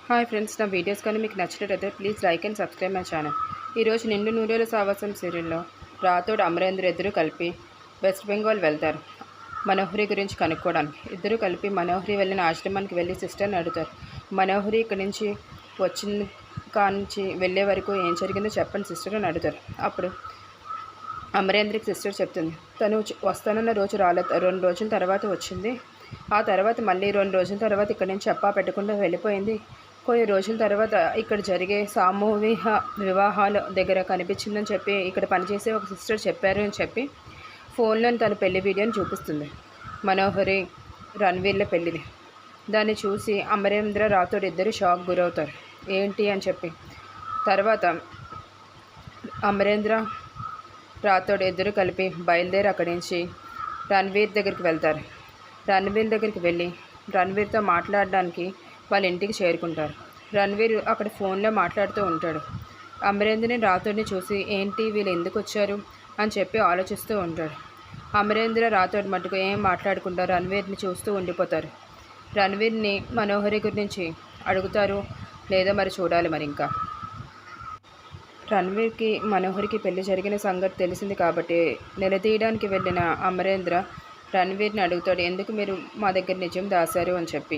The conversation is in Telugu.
హాయ్ ఫ్రెండ్స్, నా వీడియోస్ కానీ మీకు నచ్చినట్లయితే please like and subscribe my channel. ఈరోజు నిండు నూరేళ్ల సావాసం సీరియల్లో రాథోడ్ అమరేంద్ర ఇద్దరు కలిపి వెస్ట్ బెంగాల్ వెళ్తారు మనోహరి గురించి కనుక్కోవడానికి. ఇద్దరు కలిపి మనోహరి వెళ్ళిన ఆశ్రమానికి వెళ్ళి సిస్టర్ని అడుగుతారు. మనోహరి ఇక్కడి నుంచి వచ్చిన కానించి వెళ్ళే వరకు ఏం జరిగిందో చెప్పండి సిస్టర్ అని అడుగుతారు. అప్పుడు అమరేంద్రకి సిస్టర్ చెప్తుంది, తను వస్తానన్న రోజు రాలేదు, 2 రోజుల తర్వాత వచ్చింది. ఆ తర్వాత మళ్ళీ 2 రోజుల తర్వాత ఇక్కడి నుంచి చెప్పా పెట్టకుండా వెళ్ళిపోయింది. కొన్ని రోజుల తర్వాత ఇక్కడ జరిగే సామూహిక వివాహాల దగ్గర కనిపించిందని చెప్పి ఇక్కడ పనిచేసే ఒక సిస్టర్ చెప్పారు అని చెప్పి ఫోన్లో తన పెళ్లి వీడియోని చూపిస్తుంది. మనోహరి రణ్వీర్ల పెళ్ళిది. దాన్ని చూసి అమరేంద్ర రాథోడ్ ఇద్దరు షాక్ గురవుతారు. ఏంటి అని చెప్పి తర్వాత అమరేంద్ర రాథోడ్ ఇద్దరు కలిపి బయలుదేరి అక్కడి నుంచి రణ్వీర్ దగ్గరికి వెళ్తారు. రణ్వీర్ దగ్గరికి వెళ్ళి రణ్వీర్తో మాట్లాడడానికి వాళ్ళ ఇంటికి చేరుకుంటారు. రణ్వీర్ అక్కడ ఫోన్లో మాట్లాడుతూ ఉంటాడు. అమరేంద్రని రాథోడ్ని చూసి ఏంటి వీళ్ళు ఎందుకు వచ్చారు అని చెప్పి ఆలోచిస్తూ ఉంటాడు. అమరేంద్ర రాథోడ్ మటుకు ఏం మాట్లాడకుండా రణ్వీర్ని చూస్తూ ఉండిపోతారు. రణ్వీర్ని మనోహరి గురించి అడుగుతారు లేదో మరి చూడాలి. మరి ఇంకా రణ్వీర్కి మనోహరికి పెళ్లి జరిగిన సంగతి తెలిసింది కాబట్టి నిలదీయడానికి వెళ్ళిన అమరేంద్ర రణ్వీర్ని అడుగుతాడు, ఎందుకు మీరు మా దగ్గర నిజం దాశారు అని చెప్పి.